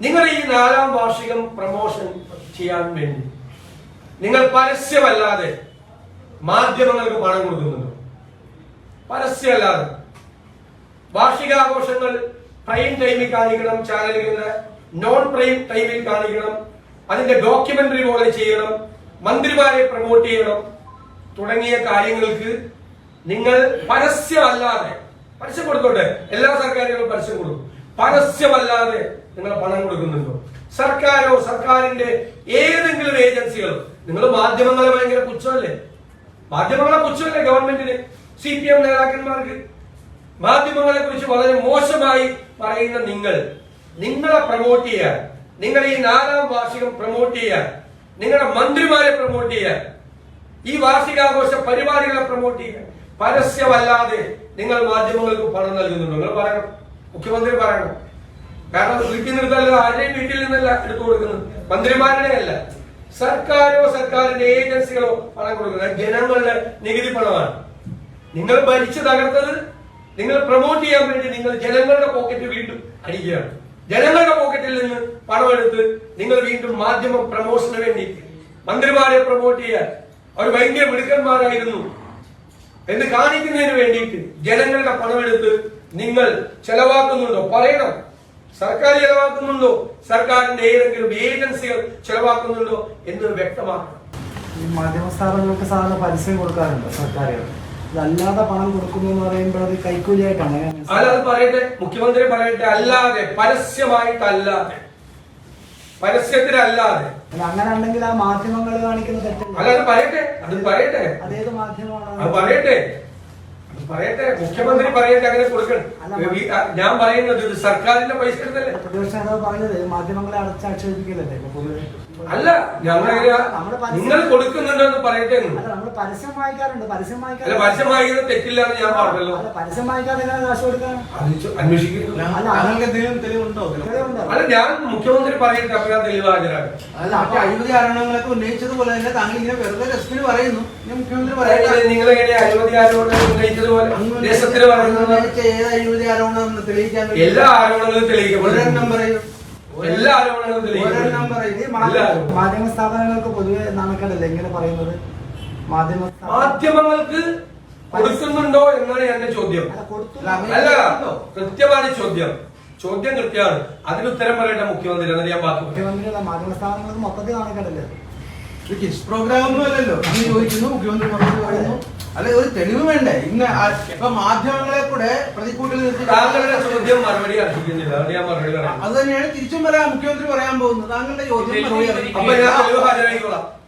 നിങ്ങൾ ഈ 4ാം വാർഷികം പ്രമോഷൻ ചെയ്യാൻ വേണ്ടി നിങ്ങൾ പരസ്യമല്ലാതെ മാധ്യമങ്ങൾക്ക് പണം കൊടുക്കുന്നുണ്ടോ? പരസ്യമല്ലാതെ വാർഷികാഘോഷങ്ങൾ പ്രൈം ടൈമിൽ കാണിക്കണം, ചാനലുകളിലെ നോൺ പ്രൈം ടൈമിൽ കാണിക്കണം, അതിന്റെ ഡോക്യുമെന്ററി പോലെ ചെയ്യണം, മന്ത്രിമാരെ പ്രൊമോട്ട് ചെയ്യണം തുടങ്ങിയ കാര്യങ്ങൾക്ക് നിങ്ങൾ പരസ്യമല്ലാതെ, പരസ്യം കൊടുത്തോട്ടെ, എല്ലാ സർക്കാരുകളും പരസ്യം കൊടുക്കും, പരസ്യമല്ലാതെ നിങ്ങൾ പണം കൊടുക്കുന്നുണ്ടോ? സർക്കാരോ സർക്കാരിന്റെ ഏതെങ്കിലും ഏജൻസികളോ? നിങ്ങൾ മാധ്യമങ്ങളെ ഭയങ്കര പുച്ഛമല്ലേ? മാധ്യമങ്ങളെ പുച്ഛമല്ലേ ഗവൺമെന്റിന്, CPM നേതാക്കന്മാർക്ക്? മാധ്യമങ്ങളെ കുറിച്ച് വളരെ മോശമായി പറയുന്ന നിങ്ങളെ പ്രൊമോട്ട് ചെയ്യാൻ, നിങ്ങൾ ഈ 4ാം വാർഷികം പ്രൊമോട്ട് ചെയ്യാൻ, നിങ്ങളുടെ മന്ത്രിമാരെ പ്രൊമോട്ട് ചെയ്യാൻ, ഈ വാർഷികാഘോഷ പരിപാടികളെ പ്രൊമോട്ട് ചെയ്യാൻ പരസ്യമല്ലാതെ നിങ്ങൾ മാധ്യമങ്ങൾക്ക് പണം നൽകുന്നുണ്ടോ? നിങ്ങൾ പറയണം, മുഖ്യമന്ത്രി പറയണം. കാരണം വീട്ടിൽ നിർത്തല്ല, ആരുടെയും വീട്ടിൽ നിന്നല്ല എടുത്തു കൊടുക്കുന്നത്, മന്ത്രിമാരുടെ അല്ല, സർക്കാരോ സർക്കാരിന്റെ ഏജൻസികളോ പണം കൊടുക്കുന്നത് ജനങ്ങളുടെ നികുതി പണമാണ്. നിങ്ങൾ ഭരിച്ചു തകർത്തത് നിങ്ങൾ പ്രൊമോട്ട് ചെയ്യാൻ വേണ്ടി നിങ്ങൾ ജനങ്ങളുടെ പോക്കറ്റ് വീണ്ടും അടിക്കുകയാണ്. ജനങ്ങളുടെ പോക്കറ്റിൽ നിന്ന് പണമെടുത്ത് നിങ്ങൾ വീണ്ടും മാധ്യമ പ്രമോഷന് വേണ്ടി മന്ത്രിമാരെ പ്രൊമോട്ട് ചെയ്യാൻ അവർ ഭയങ്കര മിടുക്കന്മാരായിരുന്നു എന്ന് കാണിക്കുന്നതിന് വേണ്ടിയിട്ട് ജനങ്ങളുടെ പണമെടുത്ത് നിങ്ങൾ ചെലവാക്കുന്നുണ്ടോ? പറയണം. സർക്കാർ ചെലവാക്കുന്നുണ്ടോ? സർക്കാരിന്റെ ഏതെങ്കിലും ഏജൻസികൾ ചെലവാക്കുന്നുണ്ടോ എന്ന് വ്യക്തമാക്കണം. ഈ മാധ്യമ സ്ഥാപനങ്ങൾക്ക് സാധാരണ പരസ്യം കൊടുക്കാറുണ്ട് സർക്കാരുകൾ, അല്ലാതെ പണം കൊടുക്കുന്നു എന്ന് പറയുമ്പോൾ അത് കൈക്കൂലിയായിട്ടാണ്. അത് പറയട്ടെ, മുഖ്യമന്ത്രി പറയട്ടെ, അല്ലാതെ പരസ്യമായിട്ടല്ലാതെ, പരസ്യത്തിലല്ലാതെ. അങ്ങനെ ഉണ്ടെങ്കിൽ ആ മാധ്യമങ്ങൾ കാണിക്കുന്ന തെറ്റല്ല. അല്ല, അത് പറയട്ടെ, അതേത് മാധ്യമമാണ്? അത് പറയട്ടെ, മുഖ്യമന്ത്രി പറയട്ടെ, അങ്ങനെ കൊടുക്കണം. ഞാൻ പറയുന്നത് ഇത് സർക്കാരിന്റെ പൈസ എടുത്തല്ലേ? പ്രതിപക്ഷ നേതാവ് പറഞ്ഞത് മാധ്യമങ്ങളെ അടച്ചാക്ഷേപിക്കലല്ലേ പൊതുവെ? അല്ല, നിങ്ങൾ കൊടുക്കുന്നുണ്ടോ എന്ന് പറയട്ടെ. നമ്മൾ പരസ്യം വായിക്കാറുണ്ട്, പരസ്യം വായിക്കുന്നത് തെറ്റില്ല എന്ന് ഞാൻ പറഞ്ഞല്ലോ. പരസ്യം വായിക്കാതെ കാശ് കൊടുക്കാൻ അന്വേഷിക്കുന്നു. അല്ല, ഞാൻ മുഖ്യമന്ത്രി പറയട്ടെ, അപ്പൊ ഞാൻ തെളിവ് ഹാജരാകും. അല്ല, അഴിമതി ആരോപണങ്ങളൊക്കെ ഉന്നയിച്ചതുപോലെ തന്നെ താങ്കൾ ഇങ്ങനെ വെറുതെ രസത്തിന് പറയുന്നു. മുഖ്യമന്ത്രി പറയട്ടെ, നിങ്ങൾ എങ്ങനെ അഴിമതി ആരോപണം ഉന്നയിച്ചതുപോലെ ദേശത്തിന് പറയുന്നത്? ഏത് അഴിമതി ആരോപണം തെളിയിക്കാൻ? എല്ലാ ആരോപണങ്ങളും തെളിയിക്കപ്പെടും. എല്ലാ ആരോപണങ്ങളും തെളിയിക്കും. മാധ്യമ സ്ഥാപനങ്ങൾക്ക് പൊതുവെ നാണക്കേടല്ലേ ഇങ്ങനെ പറയുന്നത്? മാധ്യമങ്ങൾക്ക് കൊടുക്കുന്നുണ്ടോ എന്നാണ് എന്റെ ചോദ്യം. അല്ല, കൃത്യമാണ് ചോദ്യം കൃത്യമാണ്. അതിന് ഉത്തരം പറയേണ്ട മുഖ്യമന്ത്രി. ഞാൻ മുഖ്യമന്ത്രി മാധ്യമ സ്ഥാപനങ്ങൾക്ക് മൊത്തത്തിൽ നാണക്കേടല്ലേ? കിസ് പ്രോഗ്രാം ഒന്നും അല്ലല്ലോ. അങ്ങനെ ചോദിക്കുന്നു, മുഖ്യമന്ത്രി മറുപടി പറയുന്നു. അല്ലെ, ഒരു തെളിവ് വേണ്ടേ? ഇന്ന് ഇപ്പൊ മാധ്യമങ്ങളെ കൂടെ പ്രതിക്കൂട്ടിൽ നിർത്തി താങ്കളുടെ ചോദ്യം മറുപടി അർഹിക്കുന്നില്ല. അത് തന്നെയാണ് തിരിച്ചും പറയാൻ മുഖ്യമന്ത്രി പറയാൻ പോകുന്നത്. താങ്കളുടെ ചോദ്യം അപ്പൊ ഞാൻ തെളിവ് ഹാജരാക്കിക്കോളാം.